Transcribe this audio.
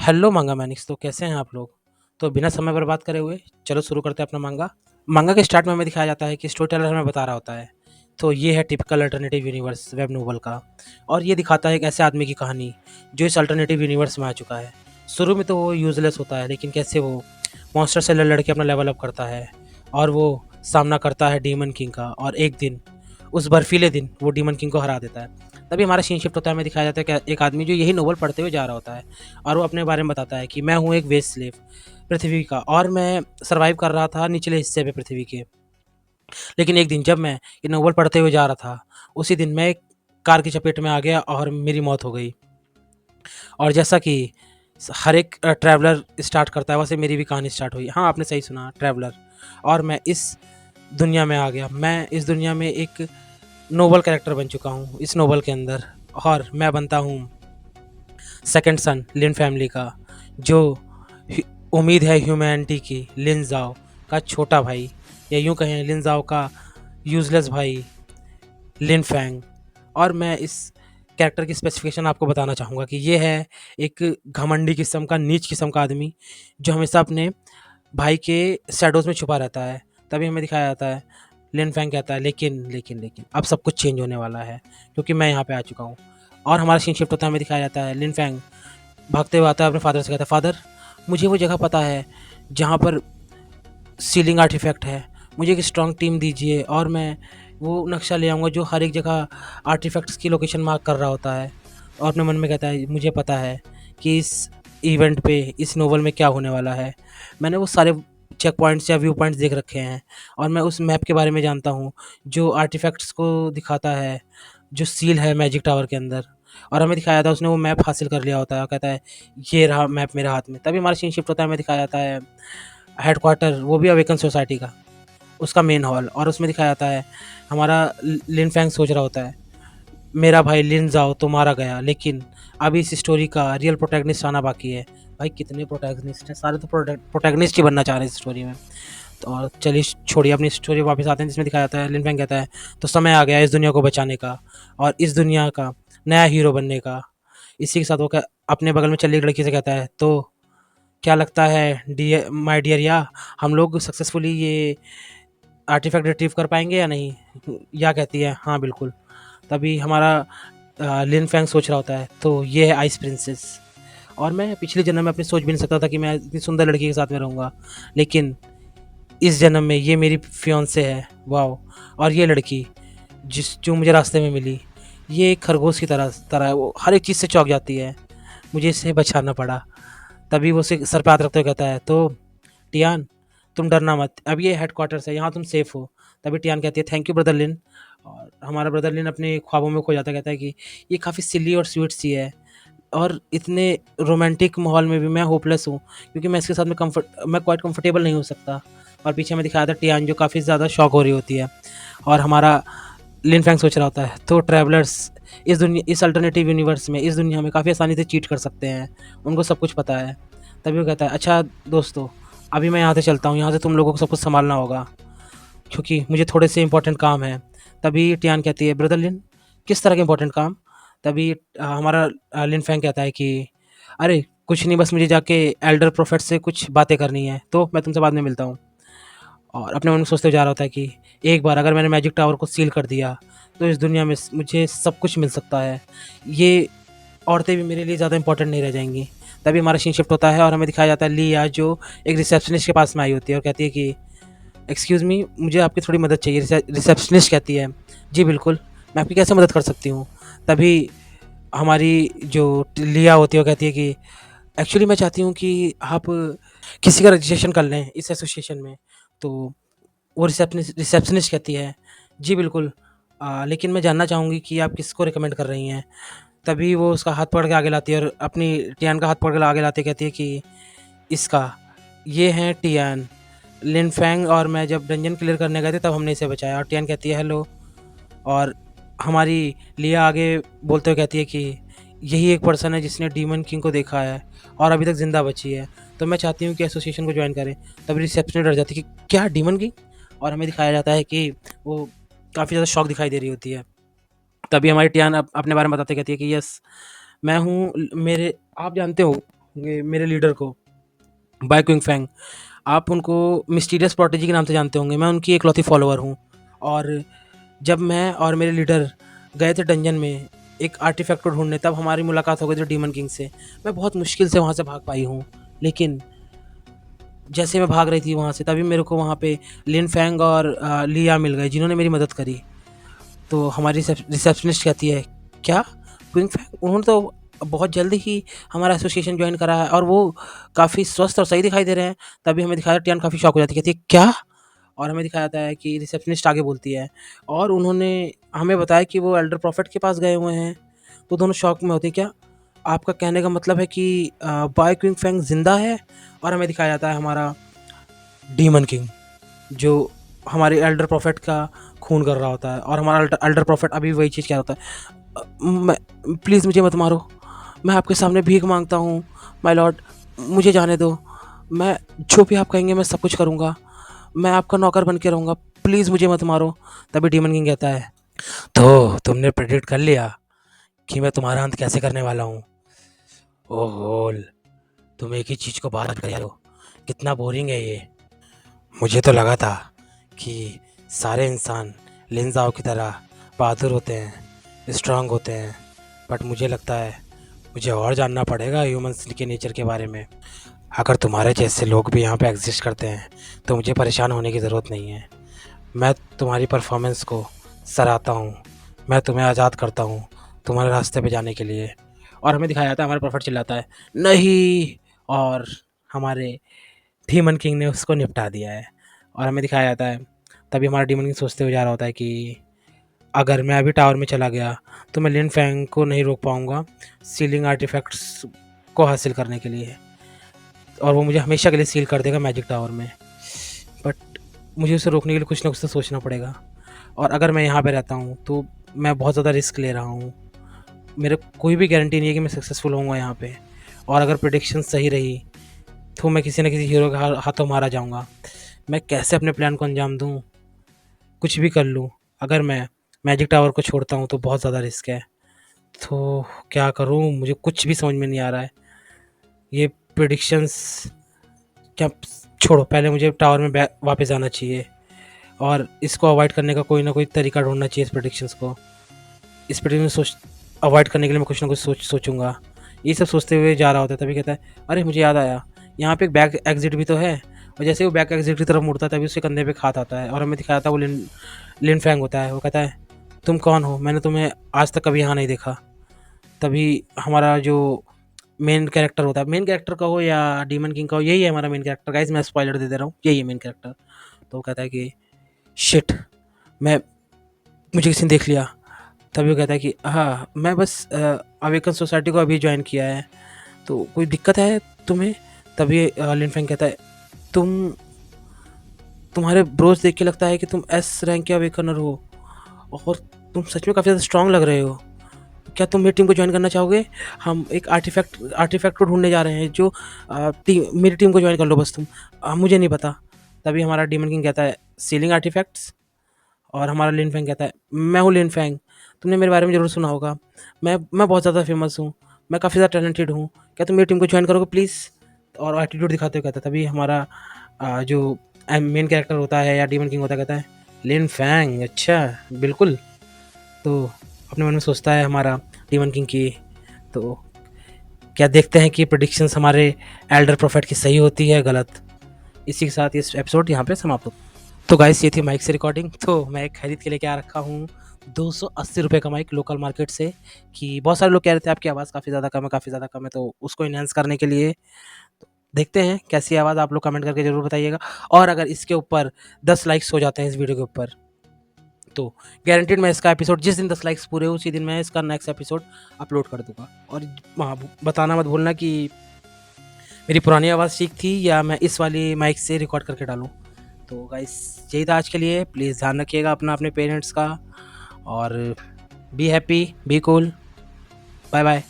Hello मांगा Mannix, तो कैसे हैं आप लोग? तो बिना समय बर्बाद करे हुए चलो शुरू करते हैं अपना मांगा। मांगा के स्टार्ट में हमें दिखाया जाता है कि स्टोरी टेलर हमें बता रहा होता है। तो ये है typical alternative universe web novel का। और ये दिखाता है एक ऐसे आदमी की कहानी जो इस अल्टरनेटिव यूनिवर्स में आ चुका है। शुरू में तो वो यूजलेस होता है, लेकिन कैसे वो मॉन्स्टर से लड़ लड़ के अपना लेवल अप करता है और वो सामना करता है डीमन किंग का, और एक दिन उस बर्फीले दिन वो डीमन किंग को हरा देता है। तभी हमारा सीन शिफ्ट होता है, हमें दिखाया जाता है कि एक आदमी जो यही नोवेल पढ़ते हुए जा रहा होता है और वो अपने बारे में बताता है कि मैं हूँ एक वेस्ट स्लेव पृथ्वी का, और मैं सर्वाइव कर रहा था निचले हिस्से पे पृथ्वी के। लेकिन एक दिन जब मैं ये नोवेल पढ़ते हुए जा रहा था, उसी दिन मैं एक कार की चपेट में आ गया और मेरी मौत हो गई। और जैसा कि हर एक ट्रैवलर स्टार्ट करता है, वैसे मेरी भी कहानी स्टार्ट हुई। हाँ, आपने सही सुना, ट्रैवलर। और मैं इस दुनिया में आ गया। मैं इस दुनिया में एक नोबल कैरेक्टर बन चुका हूँ इस नोबल के अंदर। और मैं बनता हूँ सेकंड सन लिन फैमिली का, जो उम्मीद है ह्यूमैनिटी की, लिन जाओ का छोटा भाई, या यूं कहें लिन जाओ का यूजलेस भाई, लिन फैंग। और मैं इस कैरेक्टर की स्पेसिफिकेशन आपको बताना चाहूँगा कि ये है एक घमंडी किस्म का, नीच किस्म का आदमी जो हमेशा अपने भाई के शैडोज़ में छुपा रहता है। तभी हमें दिखाया जाता है, लिन फैंग कहता है लेकिन अब सब कुछ चेंज होने वाला है, क्योंकि मैं यहाँ पे आ चुका हूँ। और हमारा सीन शिफ्ट होता है, हमें दिखाया जाता है लिन फैंग भागते हुए आता है अपने फादर से, कहता है फादर, मुझे वो जगह पता है जहाँ पर सीलिंग आर्टिफैक्ट है। मुझे एक स्ट्रॉन्ग टीम दीजिए और मैं वो नक्शा ले आऊँगा जो हर एक जगह आर्टिफैक्ट्स की लोकेशन मार्क कर रहा होता है। और अपने मन में कहता है मुझे पता है कि इस इवेंट पे, इस नोवेल में क्या होने वाला है। मैंने वो सारे चेक पॉइंट्स या व्यू पॉइंट्स देख रखे हैं, और मैं उस मैप के बारे में जानता हूँ जो आर्टिफैक्ट्स को दिखाता है, जो सील है मैजिक टावर के अंदर। और हमें दिखाया था उसने वो मैप हासिल कर लिया होता है और कहता है ये रहा मैप मेरे हाथ में। तभी हमारा सीन शिफ्ट होता है, हमें दिखाया जाता है हेडक्वार्टर, वो भी अवेकन सोसाइटी का, उसका मेन हॉल। और उसमें दिखाया जाता है हमारा लिन फैंग सोच रहा होता है, मेरा भाई लिन जाओ तो मारा गया, लेकिन अभी इस स्टोरी का रियल प्रोटैगनिस्ट आना बाकी है। भाई कितने प्रोटैगनिस्ट हैं, सारे तो प्रोटैगनिस्ट ही बनना चाह रहे हैं इस स्टोरी में। तो और चलिए छोड़िए, अपनी स्टोरी वापस आते हैं जिसमें दिखाया जाता है लिन फैंग कहता है तो समय आ गया इस दुनिया को बचाने का और इस दुनिया का नया हीरो बनने का। इसी के साथ वो अपने बगल में चल रही एक लड़की से कहता है तो क्या लगता है डियर, माय डियर, या हम लोग सक्सेसफुली ये आर्टिफैक्ट रिट्रीव कर पाएंगे या नहीं? या कहती है हाँ बिल्कुल। तभी हमारा लिन फैंग सोच रहा होता है तो ये है आइस प्रिंसेस, और मैं पिछले जन्म में अपनी सोच भी नहीं सकता था कि मैं इतनी सुंदर लड़की के साथ में रहूँगा, लेकिन इस जन्म में ये मेरी फियांसे है। वाओ! और ये लड़की जो मुझे रास्ते में मिली, ये एक खरगोश की तरह तरह है, वो हर एक चीज़ से चौंक जाती है। मुझे इससे बचाना पड़ा। तभी वो उसे सर पे हाथ रखते हुए कहता है तो टियान, तुम डरना मत, अब ये हेडक्वार्टर्स है, यहाँ तुम सेफ हो। तभी टियान कहती है थैंक यू ब्रदर लिन। और हमारा ब्रदर लिन अपने ख्वाबों में खो जाता है, कहता है कि ये काफ़ी सिली और स्वीट सी है, और इतने रोमांटिक माहौल में भी मैं होपलेस हूँ, क्योंकि मैं इसके साथ में मैं क्वाइट कंफर्टेबल नहीं हो सकता। और पीछे में दिखाया था टियान जो काफ़ी ज़्यादा शॉक हो रही होती है। और हमारा लिन फैंग सोच रहा होता है तो ट्रैवलर्स इस अल्टरनेटिव यूनिवर्स में, इस दुनिया में काफ़ी आसानी से चीट कर सकते हैं, उनको सब कुछ पता है। तभी वो कहता है अच्छा दोस्तों, अभी मैं यहाँ से चलता हूँ, यहाँ से तुम लोगों को सब कुछ संभालना होगा क्योंकि मुझे थोड़े से इंपॉर्टेंट काम है। तभी टियान कहती है ब्रदर लिन, किस तरह के इंपॉर्टेंट काम? तभी हमारा लिन फैंग कहता है कि अरे कुछ नहीं, बस मुझे जाके एल्डर प्रोफेट से कुछ बातें करनी है, तो मैं तुमसे बाद में मिलता हूँ। और अपने मन में सोचते जा रहा होता है कि एक बार अगर मैंने मैजिक टावर को सील कर दिया तो इस दुनिया में मुझे सब कुछ मिल सकता है, ये औरतें भी मेरे लिए ज़्यादा इंपॉर्टेंट नहीं रह जाएंगी। तभी हमारा सीन शिफ्ट होता है और हमें दिखाया जाता है लिया जो एक रिसेप्शनिस्ट के पास में आई होती है और कहती है कि एक्सक्यूज़ मी, मुझे आपकी थोड़ी मदद चाहिए। रिसेप्शनिस्ट कहती है जी बिल्कुल, मैं आपकी कैसे मदद कर सकती हूँ? तभी हमारी जो लिया होती है वो कहती है कि एक्चुअली मैं चाहती हूँ कि आप किसी का रजिस्ट्रेशन कर लें इस एसोसिएशन में। तो वो रिसेप्शनिस्ट कहती है जी बिल्कुल, लेकिन मैं जानना चाहूँगी कि आप किसको रिकमेंड कर रही हैं। तभी वो उसका हाथ पकड़ के आगे लाती है और अपनी टियान का हाथ पकड़ के आगे लाती कहती है कि इसका, ये हैं टियान, लिन फैंग और मैं जब डंजन क्लियर करने गए थे तब हमने इसे बचाया। और टियान कहती है हेलो। और हमारी लिया आगे बोलते हुए कहती है कि यही एक पर्सन है जिसने डीमन किंग को देखा है और अभी तक ज़िंदा बची है, तो मैं चाहती हूँ कि एसोसिएशन को ज्वाइन करें। तभी रिसेप्शन डर जाती है कि क्या डीमन किंग? और हमें दिखाया जाता है कि वो काफ़ी ज़्यादा शॉक दिखाई दे रही होती है। तभी हमारी टियान अपने बारे में बताते कहती है कि यस, मैं हूँ, मेरे आप जानते हो होंगे मेरे लीडर को, बाय क्विंग फैंग। आप उनको मिस्टीरियस प्रोटेजी के नाम से जानते होंगे। मैं उनकी इकलौती फॉलोअर हूँ। और जब मैं और मेरे लीडर गए थे डंजन में एक आर्टिफैक्ट को ढूँढने, तब हमारी मुलाकात हो गई थी डीमन किंग से। मैं बहुत मुश्किल से वहाँ से भाग पाई हूँ, लेकिन जैसे मैं भाग रही थी वहाँ से, तभी मेरे को वहाँ पे लिन फैंग और लिया मिल गए, जिन्होंने मेरी मदद करी। तो हमारी रिसेप्शनिस्ट कहती है, क्या क्विंग फैंग? उन्होंने तो बहुत जल्दी ही हमारा एसोसिएशन ज्वाइन करा है और वो काफ़ी स्वस्थ और सही दिखाई दे रहे हैं। तभी हमें दिखाया, टियान काफ़ी शॉक हो जाती है, कहती है क्या? और हमें दिखाया जाता है कि रिसेप्शनिस्ट आगे बोलती है और उन्होंने हमें बताया कि वो एल्डर प्रॉफिट के पास गए हुए हैं। तो दोनों शॉक में होते हैं, क्या आपका कहने का मतलब है कि बाय क्विंग फैंग जिंदा है? और हमें दिखाया जाता है हमारा डीमन किंग, जो हमारे एल्डर प्रॉफिट का खून कर रहा होता है। और हमारा एल्डर प्रॉफिट अभी वही चीज़ क्या होता है, मैं, प्लीज़ मुझे मत मारो, मैं आपके सामने भीख मांगता हूँ माय लॉर्ड, मुझे जाने दो, मैं जो भी आप कहेंगे मैं सब कुछ करूँगा, मैं आपका नौकर बन के रहूँगा, प्लीज़ मुझे मत मारो। तभी डीमन किंग कहता है, तो तुमने प्रेडिक्ट कर लिया कि मैं तुम्हारा अंत कैसे करने वाला हूँ? ओह, तुम एक ही चीज़ को बार बार कर रहे हो, कितना बोरिंग है ये। मुझे तो लगा था कि सारे इंसान लिंजाओ की तरह बहादुर होते हैं, स्ट्रांग होते हैं, बट मुझे लगता है मुझे और जानना पड़ेगा ह्यूमंस के नेचर के बारे में। अगर तुम्हारे जैसे लोग भी यहाँ पे एग्जिस्ट करते हैं तो मुझे परेशान होने की ज़रूरत नहीं है। मैं तुम्हारी परफॉर्मेंस को सराहता हूँ, मैं तुम्हें आज़ाद करता हूँ तुम्हारे रास्ते पे जाने के लिए। और हमें दिखाया जाता है हमारा प्रॉफिट चिल्लाता है, नहीं, और हमारे डीमन किंग ने उसको निपटा दिया है। और हमें दिखाया जाता है तभी हमारा डीमन किंग सोचते हुए जा रहा होता है कि अगर मैं अभी टावर में चला गया तो मैं लिन फैंग को नहीं रोक पाऊँगा सीलिंग आर्टिफैक्ट्स को हासिल करने के लिए, और वो मुझे हमेशा के लिए सील कर देगा मैजिक टावर में। बट मुझे उसे रोकने के लिए कुछ ना कुछ तो सोचना पड़ेगा। और अगर मैं यहाँ पे रहता हूँ तो मैं बहुत ज़्यादा रिस्क ले रहा हूँ, मेरे कोई भी गारंटी नहीं है कि मैं सक्सेसफुल होऊंगा यहाँ पे। और अगर प्रेडिक्शन सही रही तो मैं किसी न किसी हीरो के हाथों मारा जाऊँगा। मैं कैसे अपने प्लान को अंजाम दूँ? कुछ भी कर लूँ, अगर मैं मैजिक टावर को छोड़ता हूँ तो बहुत ज़्यादा रिस्क है। तो क्या करूँ, मुझे कुछ भी समझ में नहीं आ रहा है। ये प्रेडिक्शंस क्या, छोड़ो, पहले मुझे टावर में वापस आना चाहिए और इसको अवॉइड करने का कोई ना कोई तरीका ढूंढना चाहिए। इस प्रेडिक्शंस को, इस प्रेडिक्शन सोच अवॉइड करने के लिए मैं कुछ ना कुछ सोचूंगा। ये सब सोचते हुए जा रहा होता है, तभी कहता है, अरे मुझे याद आया, यहाँ पे एक बैक एग्जिट भी तो है। और जैसे वो बैक एग्जिट की तरफ मुड़ता है तभी उसके कंधे पे हाथ आता है और हमें दिखाया था वो लिन फैंग होता है। वो कहता है, तुम कौन हो? मैंने तुम्हें आज तक कभी यहाँ नहीं देखा। तभी हमारा जो मेन कैरेक्टर होता है, मेन कैरेक्टर का हो या डीमन किंग का हो, यही है हमारा मेन कैरेक्टर। गाइस मैं स्पॉइलर दे रहा हूँ, यही है मेन कैरेक्टर। तो वो कहता है कि शिट, मैं मुझे किसी ने देख लिया। तभी वो कहता है कि हाँ, मैं बस अवेकन सोसाइटी को अभी ज्वाइन किया है, तो कोई दिक्कत है तुम्हें? तभी लिन फैंग कहता है, तुम तुम्हारे ब्रोज देख के लगता है कि तुम एस रैंक के अवेकनर हो और तुम सच में काफ़ी ज़्यादा स्ट्रांग लग रहे हो। क्या तुम मेरी टीम को ज्वाइन करना चाहोगे? हम एक आर्टिफैक्ट को ढूंढने जा रहे हैं, जो मेरी टीम को ज्वाइन कर लो बस तुम। मुझे नहीं पता। तभी हमारा डीमन किंग कहता है, सीलिंग आर्टिफैक्ट्स? और हमारा लिन फैंग कहता है, मैं हूँ लिन फैंग, तुमने मेरे बारे में ज़रूर सुना होगा, मैं बहुत ज़्यादा फेमस हूँ, मैं काफ़ी ज़्यादा टैलेंटेड हूँ, क्या तुम मेरी टीम को ज्वाइन करोगे प्लीज़? और एटीट्यूड दिखाते हुए कहता है। तभी हमारा जो मेन कैरेक्टर होता है या डीमन किंग होता है, कहता है, लिन फैंग, अच्छा बिल्कुल। तो अपने मन में सोचता है हमारा डीमन किंग की, तो क्या देखते हैं कि प्रेडिक्शंस हमारे एल्डर प्रॉफिट की सही होती है गलत। इसी के साथ इस एपिसोड यहाँ पे समाप्त होता है। तो गाइस ये थी माइक से रिकॉर्डिंग। तो मैं एक खरीद के लेके आ रखा हूँ 280 रुपये का माइक लोकल मार्केट से, कि बहुत सारे लोग कह रहे थे आपकी आवाज़ काफ़ी ज़्यादा कम है, काफ़ी ज़्यादा कम है, तो उसको इन्हेंस करने के लिए देखते हैं कैसी आवाज़, आप लोग कमेंट करके ज़रूर बताइएगा। और अगर इसके ऊपर 10 लाइक्स हो जाते हैं इस वीडियो के ऊपर, तो गारंटेड मैं इसका एपिसोड, जिस दिन 10 लाइक्स पूरे हो उसी दिन मैं इसका नेक्स्ट एपिसोड अपलोड कर दूंगा। और हाँ, बताना मत भूलना कि मेरी पुरानी आवाज़ ठीक थी या मैं इस वाली माइक से रिकॉर्ड करके डालूँ। तो गाइस यही था आज के लिए। प्लीज़ ध्यान रखिएगा अपना, अपने पेरेंट्स का, और be happy, be cool. Bye bye.